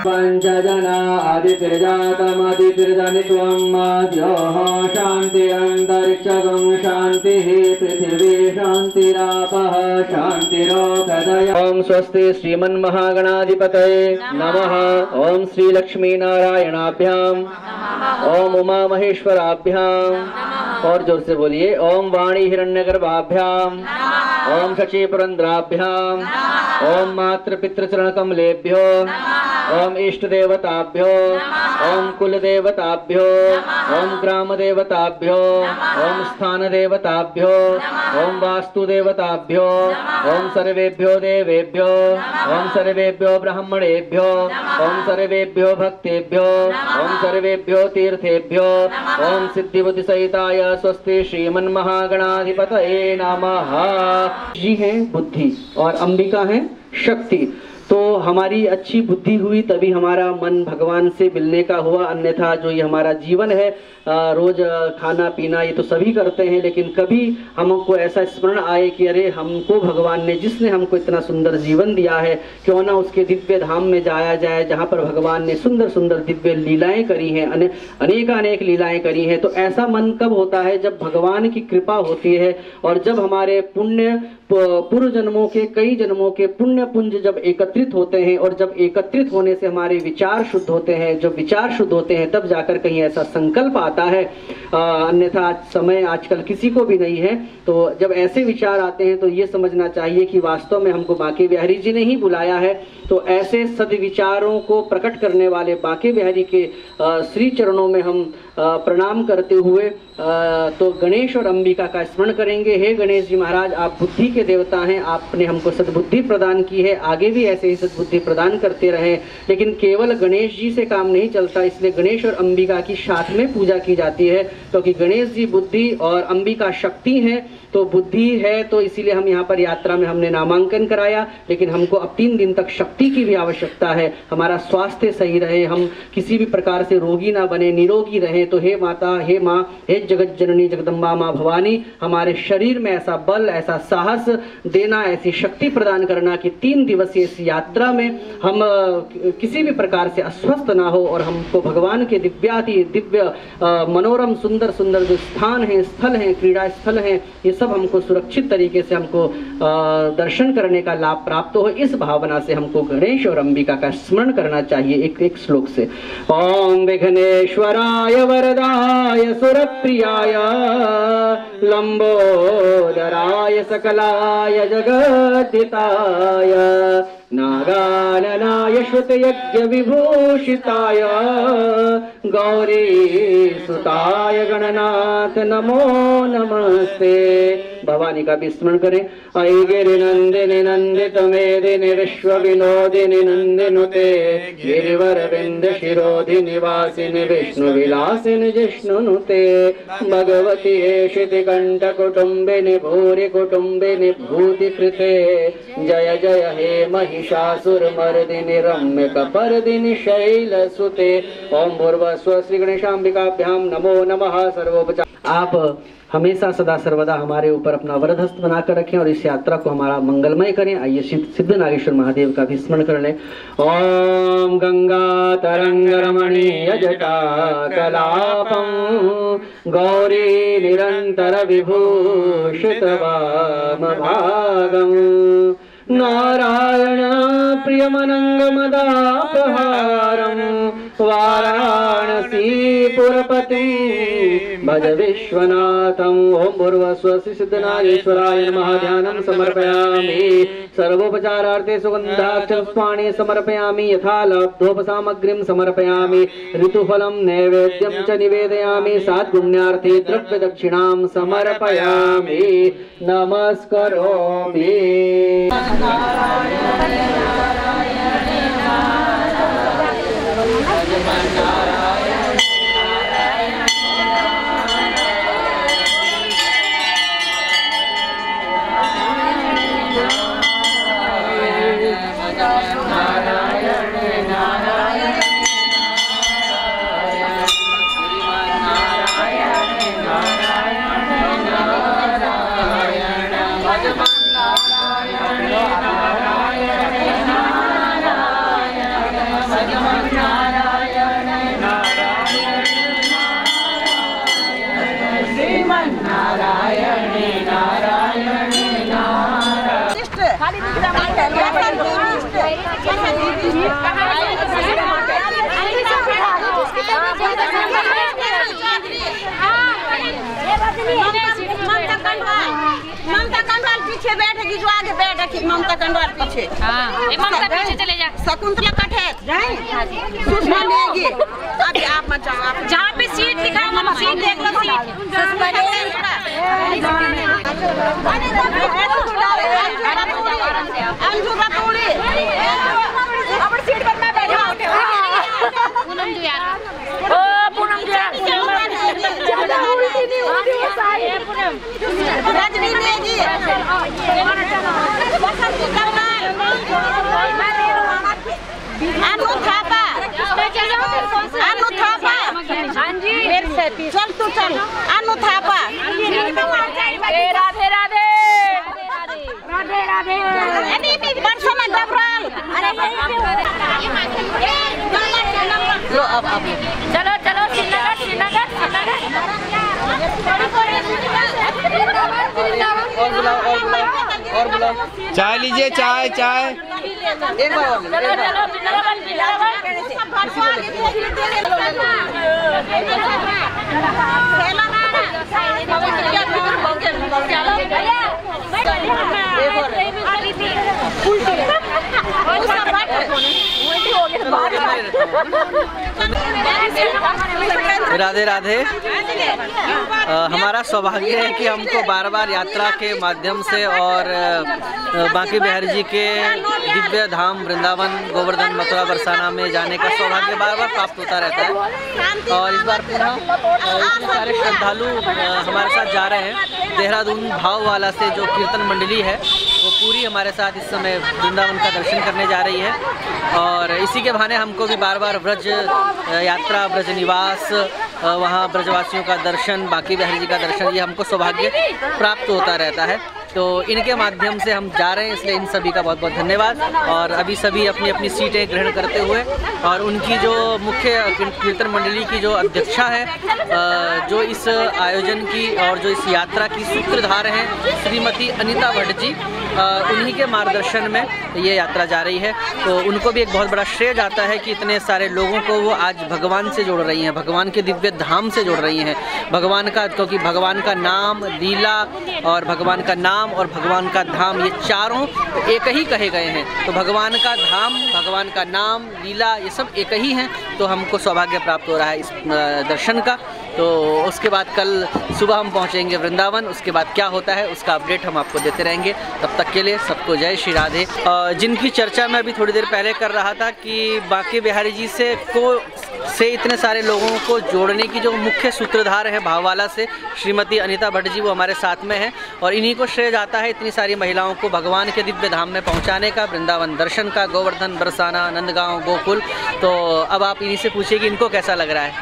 पंचजना आदितिर्जातमदितिर्जनित्वम् आद्योः शान्तिरन्तरिक्षगं शान्तिः पृथिवी शान्तिरापः शान्तिरोषधयः। ओम स्वस्ति श्रीमन्महागणाधिपतये नमः। ओम श्री लक्ष्मी नारायणाभ्याम, ओम उमा महेश्वराभ्याम, और जोर से बोलिए ओम वाणी हिरण्यगर्भाभ्याम, ओम शची पुरंद्राभ्याम, ओम मातृ पितृ चरण कमलेभ्यो, ओम इष्ट देवताभ्यो, ओम कुल देवताभ्यो, ओम ग्राम देवताभ्यो, ओम स्थान देवताभ्यो, ओम वास्तु देवताभ्यो, ओम सर्वेभ्यो देवेभ्यो, ओम सर्वेभ्यो ब्राह्मणेभ्यो, ओम सर्वेभ्यो भक्तेभ्यो, ओम सर्वेभ्यो तीर्थेभ्यो, ओम सिद्धि बुद्धि सहिताय स्वस्ति श्रीमन्महागणाधिपतये नमः। जी है बुद्धि और अंबिका है शक्ति। तो हमारी अच्छी बुद्धि हुई तभी हमारा मन भगवान से मिलने का हुआ, अन्यथा जो ये हमारा जीवन है रोज खाना पीना ये तो सभी करते हैं, लेकिन कभी हमको ऐसा स्मरण आए कि अरे हमको भगवान ने, जिसने हमको इतना सुंदर जीवन दिया है, क्यों ना उसके दिव्य धाम में जाया जाए जहाँ पर भगवान ने सुंदर सुंदर दिव्य लीलाएं करी हैं, अनेक लीलाएं करी हैं। तो ऐसा मन कब होता है जब भगवान की कृपा होती है और जब हमारे पूर्व जन्मों के कई जन्मों के पुण्य पुंज जब एकत्रित होते हैं, और जब एकत्रित होने से हमारे विचार शुद्ध होते हैं, जो विचार शुद्ध होते हैं तब जाकर कहीं ऐसा संकल्प आता है, अन्यथा समय आजकल किसी को भी नहीं है। तो जब ऐसे विचार आते हैं तो ये समझना चाहिए कि वास्तव में हमको बांके बिहारी जी ने ही बुलाया है। तो ऐसे सद्विचारों को प्रकट करने वाले बांके बिहारी के श्री चरणों में हम प्रणाम करते हुए तो गणेश और अंबिका का स्मरण करेंगे। हे गणेश जी महाराज, आप बुद्धि के देवता हैं, आपने हमको सद्बुद्धि प्रदान की है, आगे भी ऐसे ही सद्बुद्धि प्रदान करते रहे। लेकिन केवल गणेश जी से काम नहीं चलता, इसलिए गणेश और अंबिका की साथ में पूजा की जाती है, क्योंकि गणेश जी बुद्धि और अंबिका शक्ति है। तो बुद्धि है तो इसीलिए हम यहाँ पर यात्रा में हमने नामांकन कराया, लेकिन हमको अब 3 दिन तक शक्ति की भी आवश्यकता है, हमारा स्वास्थ्य सही रहे, हम किसी भी प्रकार से रोगी ना बने, निरोगी रहे। तो हे माता, हे माँ, हे जगत जननी जगदम्बा माँ भवानी, हमारे शरीर में ऐसा बल, ऐसा साहस देना, ऐसी शक्ति प्रदान करना कि 3 दिवसीय इस यात्रा में हम किसी भी प्रकार से अस्वस्थ ना हो, और हमको भगवान के दिव्य मनोरम सुंदर सुंदर जो स्थान हैं, स्थल हैं, क्रीड़ा स्थल हैं, ये सब हमको सुरक्षित तरीके से हमको दर्शन करने का लाभ प्राप्त हो। इस भावना से हमको गणेश और अंबिका का स्मरण करना चाहिए। एक श्लोक से ओम विघ्नेश्वराय वरदाय सुरप्रियाय लंबोदराय सकलाय जगद्धिताय नागाननाय श्रुतयज्ञ विभूषिताय गौरी सुताय गणनाथ नमो नमस्ते। भवानी का भी स्मरण करें। ऐ गिरिनंदिनि नंदित मेदिनि विश्व विनोदिनि नंदिनुते गिरिवर विंद शिरोधि निवासिनि विष्णु विलासिनि जिष्णुनुते भगवती एषिति कंठ कुटुंबिनि भूरि कुटुंबिनि भूति कृते जय जय हे महिषासुर मर्दिनि रम्य कपर्दिनि शैलसुते। ओम भूर्भुवस्सुः श्री गणेशांबिकाभ्याम नमो नमः। सर्वोपचार आप हमेशा सदा सर्वदा हमारे ऊपर अपना वरदहस्त बनाकर रखें और इस यात्रा को हमारा मंगलमय करें। आइए सिद्ध नागेश्वर महादेव का भी स्मरण कर लें। ओम गंगा तरंग रमणीय जटा कलापम गौरी निरंतर विभूषित वाम भागम नारायण प्रियमनंगमदापहारम वाराणसी पुरपति भज विश्वनाथम। ओम भूर्भुवस्सुः सिद्धनागेश्वराय नमः। ध्यानं समर्पयामि। सर्वोपचारार्थे सुगंधाक्षपुष्पाणि समर्पयामि। यथा लब्धोपसामग्रीं समर्पयामि। ऋतुफलं नैवेद्यं च निवेदयामि। साद्गुण्यार्थे द्रव्य दक्षिणां समर्पयामि। नमस्करोमि। ममता कंडवाल पीछे बैठेगी, जो आगे बैठेगी ममता कंडवाल पीछे। ममता पीछे चले जा। शकुंतला कठेर सुषमा लेगी। अभी आप मत जाओ, आप जहाँ पे सीट दिखाओ हम सीट देख लो। सीट सीट पर मैं बैठा पूनम जी यार। ओ पूनम जी रजनी देगी। अनु थापा, अनु थापा। हाँ जी चल तू चल। अनु थापा। राधे राधे राधे राधे। बरसना डबराल। लो अब चलो चलो श्रीनगर श्रीनगर श्रीनगर। और बुलाओ। चाय लीजिए, चाय चाय। एक बार और राधे राधे। हमारा सौभाग्य है कि हमको बार बार यात्रा के माध्यम से और बांके बिहारी जी के दिव्य धाम वृंदावन, गोवर्धन, मथुरा, बरसाना में जाने का सौभाग्य बार बार प्राप्त होता रहता है। और इस बार पुनः इतने सारे श्रद्धालु हमारे साथ जा रहे हैं। देहरादून भाववाला से जो कीर्तन मंडली है वो पूरी हमारे साथ इस समय वृंदावन का दर्शन करने जा रही है। और इसी के बहाने हमको भी बार बार ब्रज यात्रा, ब्रज निवास, वहाँ ब्रजवासियों का दर्शन, बांके बिहारी जी का दर्शन, ये हमको सौभाग्य प्राप्त होता रहता है। तो इनके माध्यम से हम जा रहे हैं, इसलिए इन सभी का बहुत बहुत धन्यवाद। और अभी सभी अपनी अपनी सीटें ग्रहण करते हुए, और उनकी जो मुख्य कीर्तन मंडली की जो अध्यक्षा है, जो इस आयोजन की और जो इस यात्रा की सूत्रधार हैं, श्रीमती अनीता भट्ट जी, उन्हीं के मार्गदर्शन में ये यात्रा जा रही है। तो उनको भी एक बहुत बड़ा श्रेय जाता है कि इतने सारे लोगों को वो आज भगवान से जोड़ रही हैं, भगवान के दिव्य धाम से जोड़ रही हैं। भगवान का, क्योंकि भगवान का नाम, लीला और भगवान का नाम और भगवान का धाम, ये चारों एक ही कहे गए हैं। तो भगवान का धाम, भगवान का नाम, लीला, ये सब एक ही हैं। तो हमको सौभाग्य प्राप्त हो रहा है इस दर्शन का। तो उसके बाद कल सुबह हम पहुंचेंगे वृंदावन। उसके बाद क्या होता है उसका अपडेट हम आपको देते रहेंगे। तब तक के लिए सबको जय श्री राधे। जिनकी चर्चा मैं अभी थोड़ी देर पहले कर रहा था कि बांके बिहारी जी से इतने सारे लोगों को जोड़ने की जो मुख्य सूत्रधार है भाववाला से, श्रीमती अनीता भट्ट जी, वो हमारे साथ में हैं। और इन्हीं को श्रेय जाता है इतनी सारी महिलाओं को भगवान के दिव्य धाम में पहुंचाने का, वृंदावन दर्शन का, गोवर्धन, बरसाना, नंदगांव, गोकुल। तो अब आप इन्हीं से पूछिए कि इनको कैसा लग रहा है।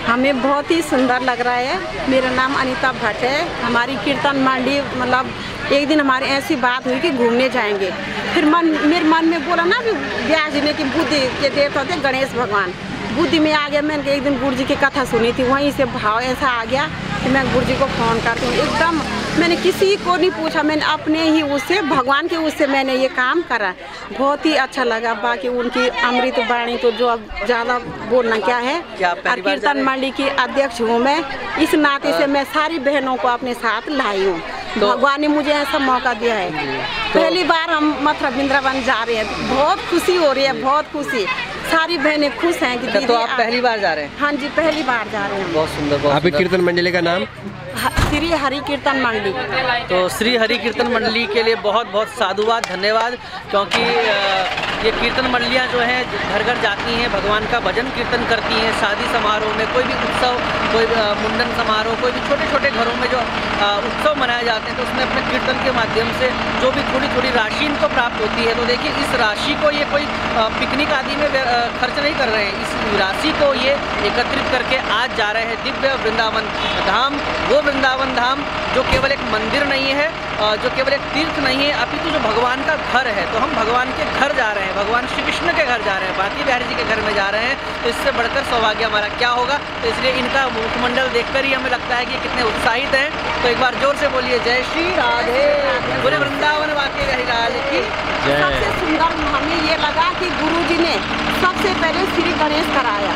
हमें बहुत ही सुंदर लग रहा है। मेरा नाम अनीता भट्ट है। हमारी कीर्तन मंडी, मतलब एक दिन हमारी ऐसी बात हुई कि घूमने जाएंगे। फिर मेरे मन में बोला ना कि व्यास जी ने कि बुद्धि के देवता थे गणेश भगवान, बुद्धि में आ गया। मैंने एक दिन गुरु जी की कथा सुनी थी, वहीं से भाव ऐसा आ गया कि मैं गुरु जी को फ़ोन करती हूँ। एकदम मैंने किसी को नहीं पूछा, मैंने अपने ही उससे, भगवान के उससे मैंने ये काम करा। बहुत ही अच्छा लगा। बाकी उनकी अमृत वाणी तो जो अब ज़्यादा बोलना क्या है। और कीर्तन मंडली की अध्यक्ष हूँ मैं, इस नाते से मैं सारी बहनों को अपने साथ लाई हूँ। तो भगवान ने मुझे ऐसा मौका दिया है। पहली बार हम मथुरा वृंदावन जा रहे हैं, बहुत खुशी हो रही है, बहुत खुशी। सारी बहनें खुश हैं कि दीदी तो आप पहली बार जा रहे हैं? हाँ जी, पहली बार जा रहे हैं। बहुत सुंदर। आपकी कीर्तन मंडली का नाम? श्री हरि कीर्तन मंडली। तो श्री हरि कीर्तन मंडली के लिए बहुत बहुत साधुवाद, धन्यवाद। क्योंकि ये कीर्तन मंडलियाँ जो हैं घर घर जाती हैं, भगवान का भजन कीर्तन करती हैं। शादी समारोह में, कोई भी उत्सव, कोई मुंडन समारोह, कोई भी छोटे छोटे घरों में जो उत्सव मनाए जाते हैं, तो उसमें अपने कीर्तन के माध्यम से जो भी थोड़ी थोड़ी राशि इनको प्राप्त होती है। तो देखिए, इस राशि को ये कोई पिकनिक आदि में खर्च नहीं कर रहे हैं। इस राशि को ये एकत्रित करके आज जा रहे हैं दिव्य वृंदावन धाम। वो वृंदावन धाम जो केवल एक मंदिर नहीं है, जो केवल एक तीर्थ नहीं है, अपितु जो भगवान का घर है। तो हम भगवान के घर जा रहे हैं। हैं, भगवान श्री कृष्ण के घर जा रहे हैं, बांके बिहारी जी के घर में जा रहे हैं, तो इससे बढ़कर सौभाग्य हमारा क्या होगा। तो इसलिए इनका मुखमंडल देखकर ही हमें लगता है कि कितने उत्साहित हैं। तो एक बार जोर से बोलिए जय श्री राधे, पूरे वृंदावन बांके बिहारी लाल की। सबसे सुंदर हमें ये लगा कि गुरुजी ने सबसे पहले श्री गणेश कराया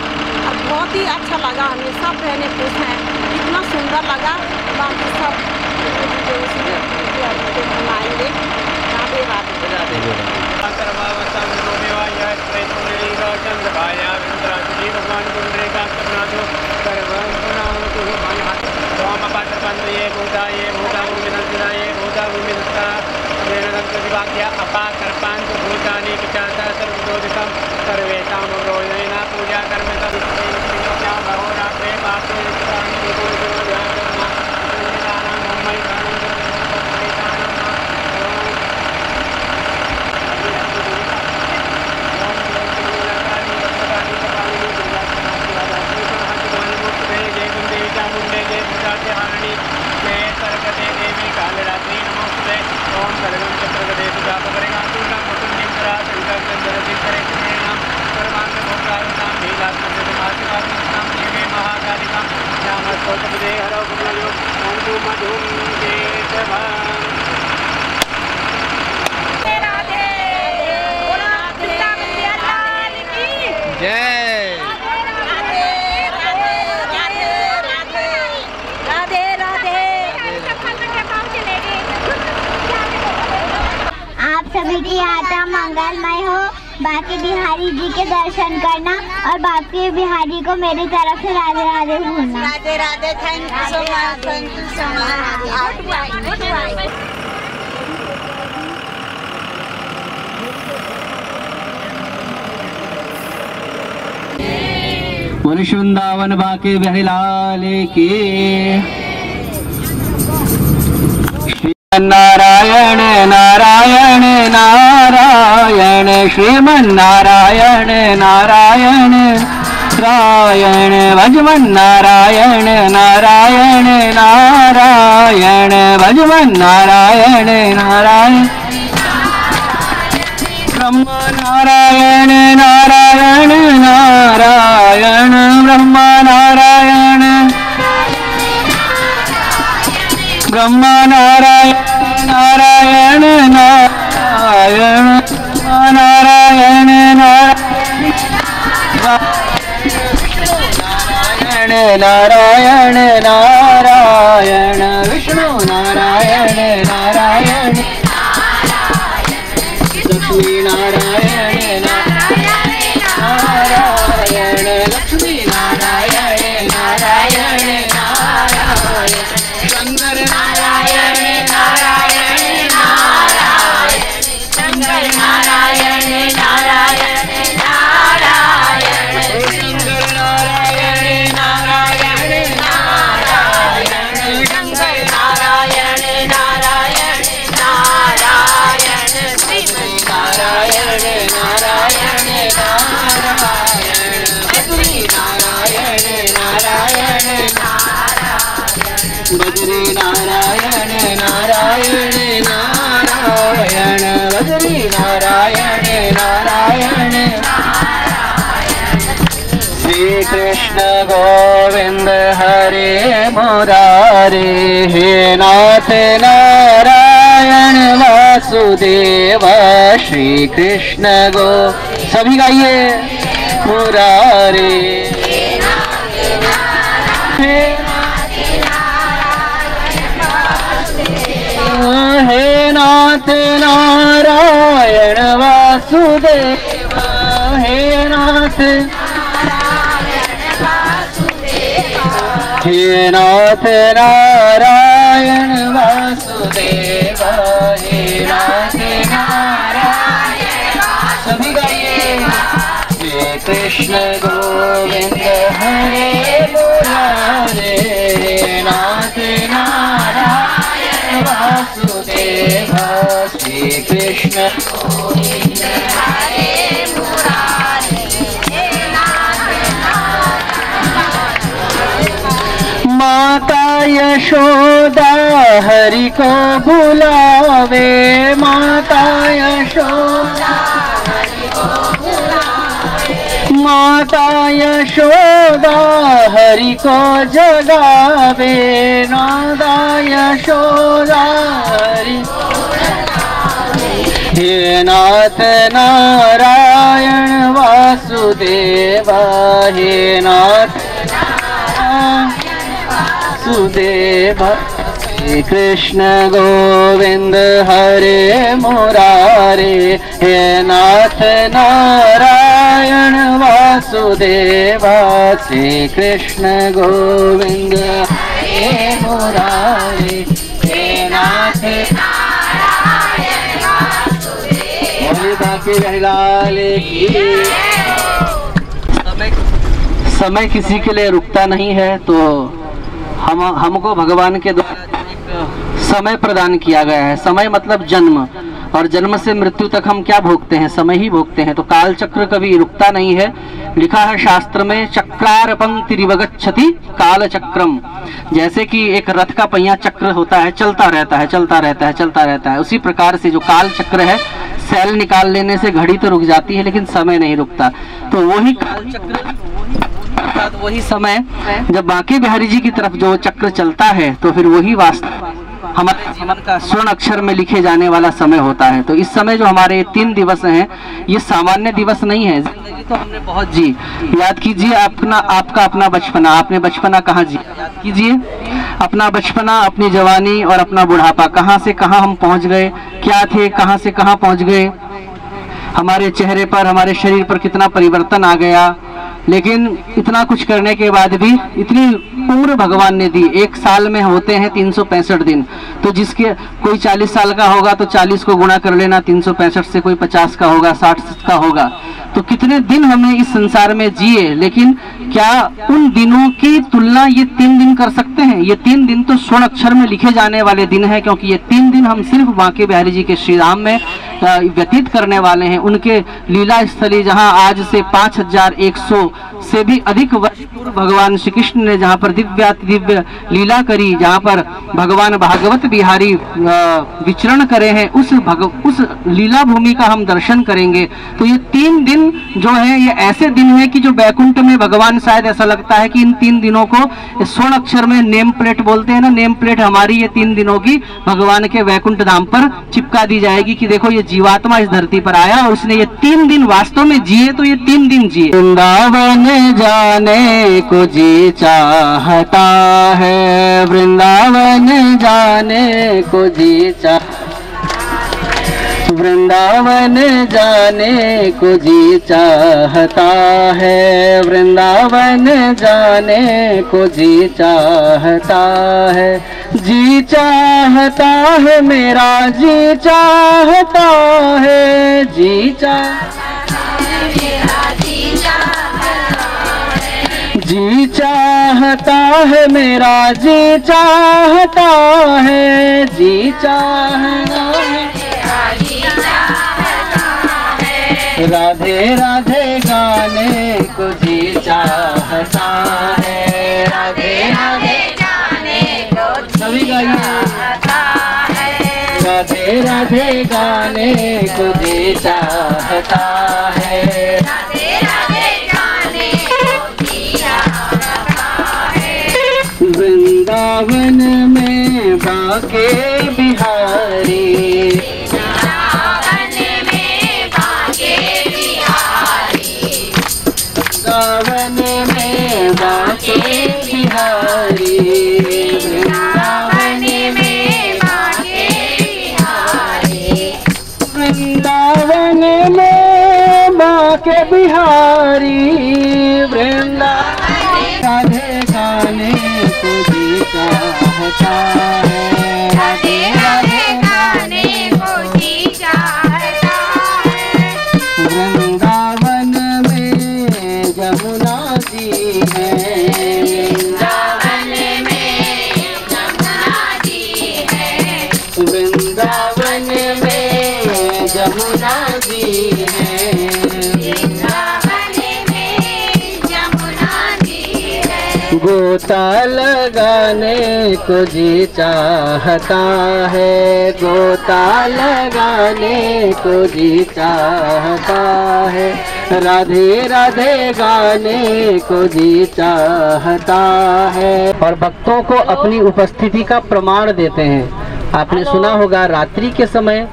और बहुत ही अच्छा लगा हमें। सब बहनें खुश हैं, इतना सुंदर लगा। बाकी सब मनाएंगे। राधे राधे। पूजा सभी की यात्रा मंगलमय हो। बांके बिहारी जी के दर्शन करना और बांके बिहारी को मेरी तरफ से राधे राधे बोलना। Radhe Radhe. Thank you so much. Thank you so much. Vrindavan Banke Bihari Lal की। नारायण नारायण नारायण श्रीमन्नारायण नारायण नारायण भजमन नारायण नारायण नारायण भजमन नारायण नारायण ब्रह्म नारायण नारायण नारायण ब्रह्म नारायण ब्रह्म नारायण नारायण नारायण नारायण नारायण नारायण विष्णु नारायण नारायण लक्ष्मी नारायण नारायण लक्ष्मी नारायण नारायण नारायण शंकर नारायण नारायण नारायण शंकर नारायण नारायण नारायण शंकर नारायण नारायण नारायण शंकर नारायण नारायण नारायण श्री नारायण नारायण नारायण श्री नारायण नारायण बजरी नारायण नारायण नारायण बजरी नारायण नारायण श्री कृष्ण गोविंद हरे मुरारे हे नाथ नारायण वासुदेव श्री कृष्ण गो सभी गाइए मुरारे हे नाथ नारायण वासुदेव हे नाथ हे नाथ नारायण वासुदेव हे नाथ नारायण सभी गाइए हे कृष्ण गोविंद हरे मुरारे हे नाथ नारायण वासुदेव श्री कृष्ण गोविंद हरे मुरारे हे नाथ नारायण माता यशोदा हरि को बुलावे माता यशोदा हरि माता यशोदा हरि को जगावे, माता यशोदा हरि हे नाथ नारायण वासुदेवा, हे नाथ वासुदेवा। श्री कृष्ण गोविंद हरे मुरारे, हे नाथ नारायण वासुदेवा। श्री कृष्ण गोविंद हरे मुरारे, हे नाथ नारायण वासुदेवा। बोले बाकी लाल की। समय किसी के लिए रुकता नहीं है, तो हमको भगवान के द्वारा समय प्रदान किया गया है। समय मतलब जन्म, और जन्म से मृत्यु तक हम क्या भोगते हैं? समय ही भोगते हैं। तो काल चक्र कभी रुकता नहीं है। लिखा है शास्त्र में, चक्रार पंक्ति रिवगच्छति काल चक्रम। जैसे कि एक रथ का पहिया चक्र होता है, चलता रहता है, चलता रहता है, चलता रहता है, उसी प्रकार से जो काल चक्र है, सेल निकाल लेने से घड़ी तो रुक जाती है लेकिन समय नहीं रुकता। तो वही काल चक्र, वही समय जब बांके बिहारी जी की तरफ जो चक्र चलता है, तो फिर वही वास्तव हमारे जीवन का स्वर्ण अक्षर में लिखे जाने वाला समय होता है। तो इस समय जो हमारे 3 दिवस हैं, ये सामान्य दिवस नहीं है। जिंदगी तो हमने बहुत जी। याद कीजिए आपका अपना बचपना। आपने बचपना कहाँ जी? याद कीजिए अपना बचपना, अपनी जवानी और अपना बुढ़ापा। कहाँ से कहाँ हम पहुँच गए, क्या थे, कहाँ से कहाँ पहुँच गए। हमारे चेहरे पर, हमारे शरीर पर कितना परिवर्तन आ गया। लेकिन इतना कुछ करने के बाद भी इतनी उम्र भगवान ने दी। एक साल में होते हैं 365 दिन। तो जिसके कोई 40 साल का होगा तो 40 को गुणा कर लेना 365 से, कोई 50 का होगा, 60 का होगा। तो कितने दिन हमने इस संसार में जिए, लेकिन क्या उन दिनों की तुलना ये 3 दिन कर सकते हैं? ये 3 दिन तो स्वर्ण अक्षर में लिखे जाने वाले दिन है, क्योंकि ये 3 दिन हम सिर्फ बांके बिहारी जी के श्री धाम में व्यतीत करने वाले हैं। उनके लीला स्थली, जहाँ आज से 5100 से भी अधिक वर्ष पूर्व भगवान श्री कृष्ण ने जहाँ पर दिव्य लीला करी, जहाँ पर भगवान भागवत बिहारी विचरण करे हैं, उस लीला भूमि का हम दर्शन करेंगे। तो ये 3 दिन जो है, ये ऐसे दिन है कि जो बैकुंठ में भगवान, शायद ऐसा लगता है कि इन 3 दिनों को स्वर्ण अक्षर में नेम प्लेट बोलते हैं ना, नेम प्लेट हमारी ये 3 दिनों की भगवान के वैकुंठ धाम पर चिपका दी जाएगी कि देखो ये जीवात्मा इस धरती पर आया और उसने ये 3 दिन वास्तव में जिए, तो ये 3 दिन जिए। वृंदावन जाने को जी चाहता है, वृंदावन जाने को जी वृंदावन जाने को जी चाहता है, वृंदावन जाने को जी चाहता है, जी चाहता है मेरा, जी चाहता है, जी चाहता है मेरा, जी चाहता है मेरा, जी चाहता है, जी चाहता है, राधे राधे गाने को जी चाहता है, राधे राधे गाने को सभी चाहता है, राधे राधे गाने को जी चाहता है, राधे राधे गाने को जी चाहता है। वृंदावन में बांके बिहारी, वृंदावन में बांके बिहारी, वृंदावन में बांके बिहारी, वृंदावन में बांके बिहारी, वृंदावन राधे गाने को जी चाहता है, राधे राधे गाने को जी चाहता है। वृंदावन जमुना जी है, वृंदावन में जमुना जी है, वृंदावन में जमुना जी है, वृंदावन में जमुना जी है। गोता लगाने को जी चाहता है, गोता लगाने को जी चाहता है, राधे राधे गाने को जी चाहता है। और भक्तों को अपनी उपस्थिति का प्रमाण देते हैं। आपने सुना होगा रात्रि के समय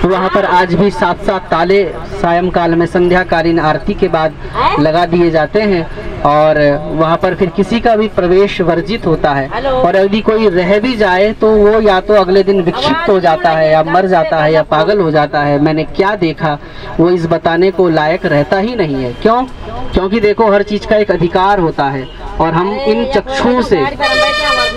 वहाँ पर आज भी 7-7 ताले सायंकाल में संध्याकालीन आरती के बाद लगा दिए जाते हैं और वहाँ पर फिर किसी का भी प्रवेश वर्जित होता है। और यदि कोई रह भी जाए तो वो या तो अगले दिन विक्षिप्त हो जाता है या मर जाता है या पागल हो जाता है। मैंने क्या देखा वो इस बताने को लायक रहता ही नहीं है। क्यों? क्योंकि देखो हर चीज का एक अधिकार होता है और हम इन चक्षुओं से,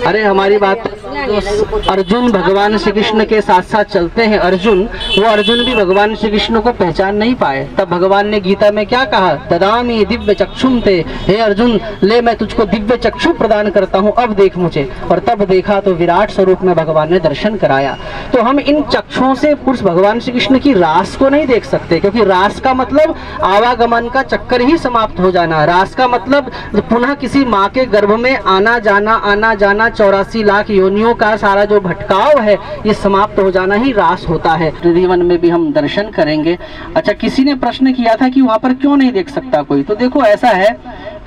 अरे हमारी बात, तो अर्जुन भगवान श्री कृष्ण के साथ साथ चलते हैं। वो अर्जुन भी भगवान श्री कृष्ण को पहचान नहीं पाए। तब भगवान ने गीता में क्या कहा? ददामि दिव्य चक्षुम ते, हे अर्जुन ले मैं तुझको दिव्य चक्षु प्रदान करता हूँ, अब देख मुझे। और तब देखा तो विराट स्वरूप में भगवान ने दर्शन कराया। तो हम इन चक्षुओं से पुरुष भगवान श्री कृष्ण की रास को नहीं देख सकते, क्योंकि रास का मतलब आवागमन का चक्कर ही समाप्त हो जाना। रास का मतलब पुनः किसी माँ के गर्भ में आना जाना 84 लाख योनियों का सारा जो भटकाव है ये समाप्त हो जाना ही रास होता है। जीवन में भी हम दर्शन करेंगे। अच्छा, किसी ने प्रश्न किया था कि वहाँ पर क्यों नहीं देख सकता कोई? तो देखो ऐसा है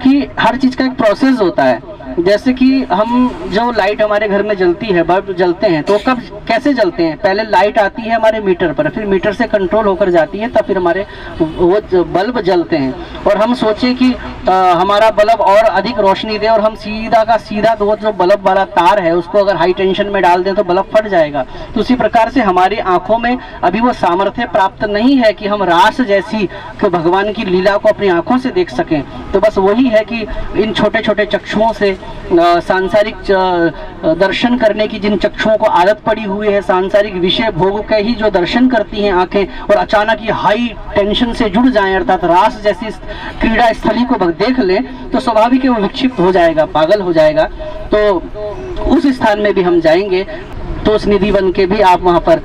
कि हर चीज का एक प्रोसेस होता है। जैसे कि हम जो लाइट हमारे घर में जलती है, बल्ब जलते हैं, तो कब कैसे जलते हैं? पहले लाइट आती है हमारे मीटर पर, फिर मीटर से कंट्रोल होकर जाती है, तब फिर हमारे वो बल्ब जलते हैं। और हम सोचे कि हमारा बल्ब और अधिक रोशनी दे और हम सीधा का सीधा वो जो बल्ब वाला तार है उसको अगर हाई टेंशन में डाल दें तो बल्ब फट जाएगा। तो उसी प्रकार से हमारी आंखों में अभी वो सामर्थ्य प्राप्त नहीं है कि हम रास जैसी भगवान की लीला को अपनी आंखों से देख सकें। तो बस वही है कि इन छोटे छोटे चक्षुओं से सांसारिक दर्शन करने की जिन चक्षुओं को आदत पड़ी हुई है, सांसारिक विषय भोग के ही जो दर्शन करती हैं आंखें, और अचानक ये हाई टेंशन से जुड़ जाएं अर्थात रास जैसी क्रीड़ा स्थली को देख लें तो स्वाभाविक है वो विक्षिप्त हो जाएगा, पागल हो जाएगा। तो उस स्थान में भी हम जाएंगे तो उस निधि वन के भी आप वहाँ पर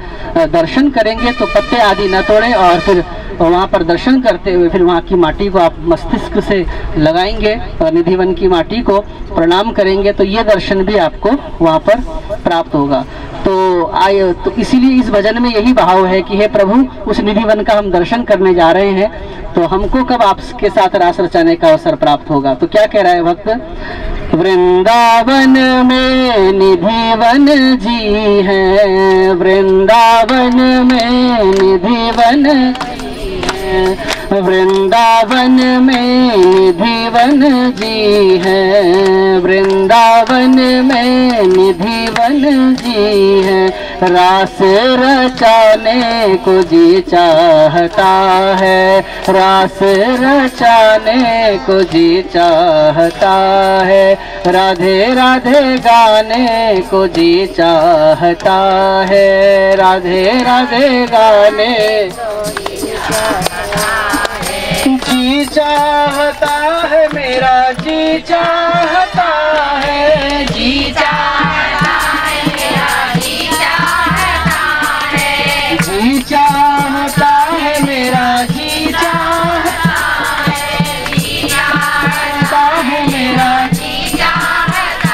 दर्शन करेंगे। तो पत्ते आदि न तोड़ें और फिर वहाँ पर दर्शन करते हुए फिर वहाँ की माटी को आप मस्तिष्क से लगाएंगे और निधि वन की माटी को प्रणाम करेंगे, तो ये दर्शन भी आपको वहाँ पर प्राप्त होगा। तो इसीलिए इस भजन में यही भाव है कि हे प्रभु उस निधि वन का हम दर्शन करने जा रहे हैं, तो हमको कब आपके साथ रास रचाने का अवसर प्राप्त होगा। तो क्या कह रहा है भक्त? वृंदावन में निधि वन जी है, वृंदावन में निधि वन, वृंदावन में निधि वन जी है, वृंदावन में निधि वन जी है। रास रचाने को जी चाहता है, रास रचाने को जी चाहता है, राधे राधे गाने को जी चाहता है, राधे राधे गाने जी चाहता है, मेरा जी चाहता है, जी चाहता है, मेरा जी चाहता है, जी चाहता है, मेरा जी चाहता है, जी चाहता है, मेरा जी चाहता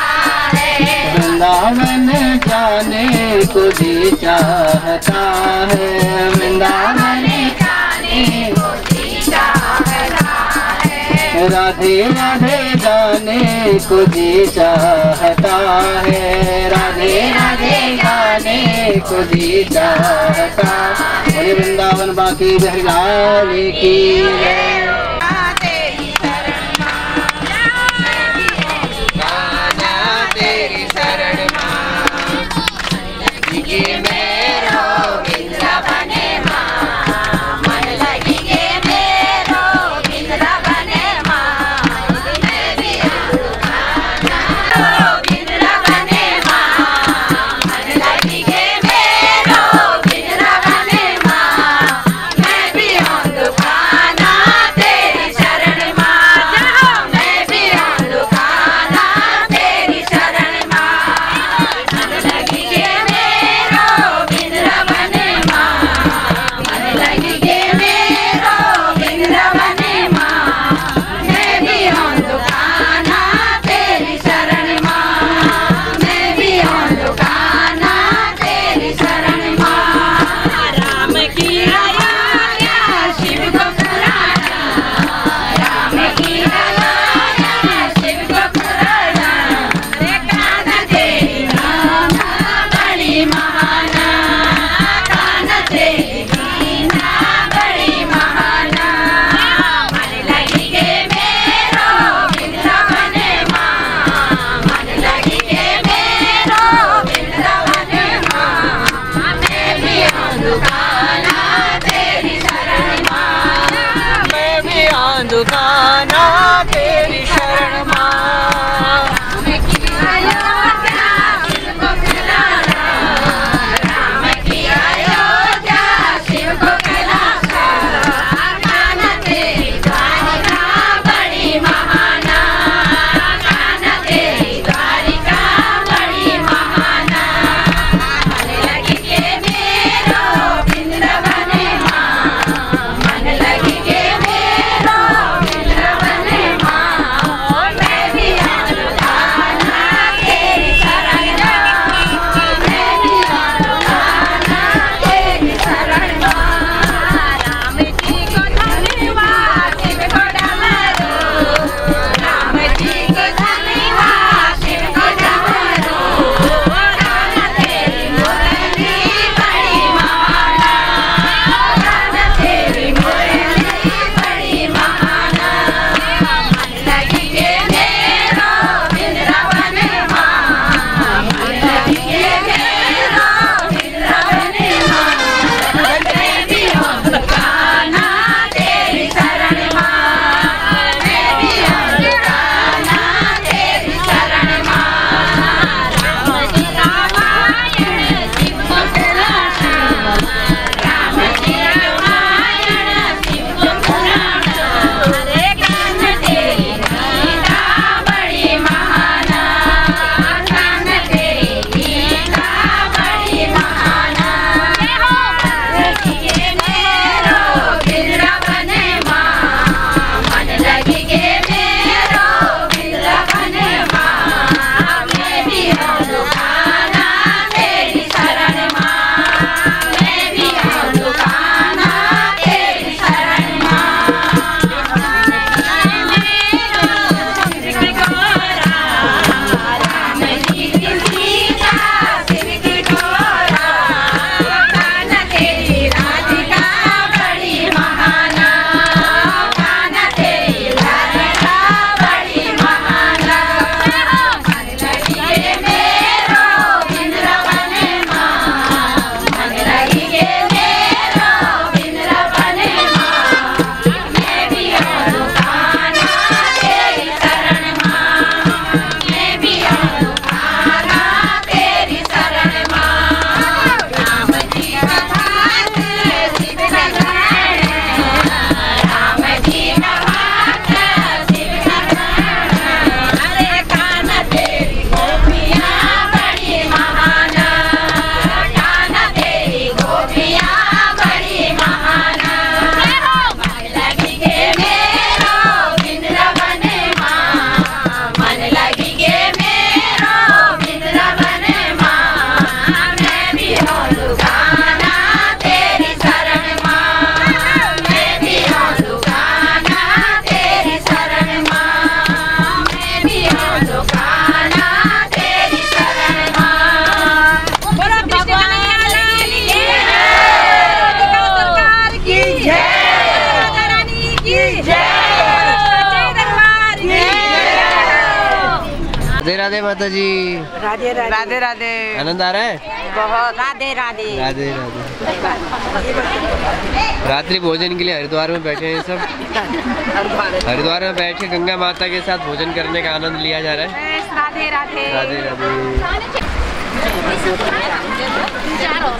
है। वृंदावन जाने को जी चाहता है, वृंदावन जाने को जी चाहता है, राधे राधे गाने को जी चाहता है, राधे राधे गाने को जी चाहता है। वृंदावन बाकी बिहार की है। दुकान दुकाना तेरी शरण माँ। राधे माता जी। राधे राधे राधे। आनंद आ रहा है बहुत। राधे राधे राधे राधे। रात्रि भोजन के लिए हरिद्वार में बैठे हैं सब। हरिद्वार में बैठ के गंगा माता के साथ भोजन करने का आनंद लिया जा रहा है। राधे राधे राधे राधे। जय हो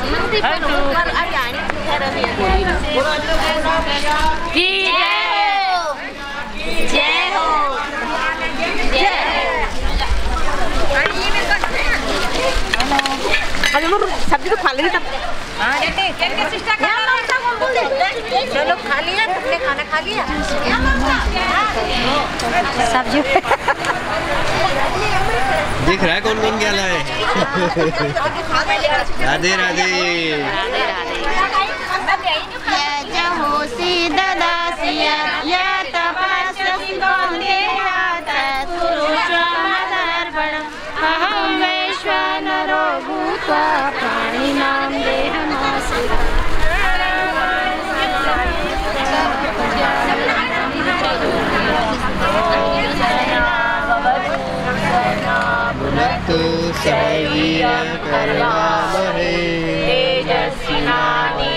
सब्जी तो खा लेंगे तब। चलो खा लिया, तुमने खाना खा लिया? सब्जी दिख रहा है कौन कौन क्या लाए। राधे राधे। तो सैया करवा महे तेजस्विनानि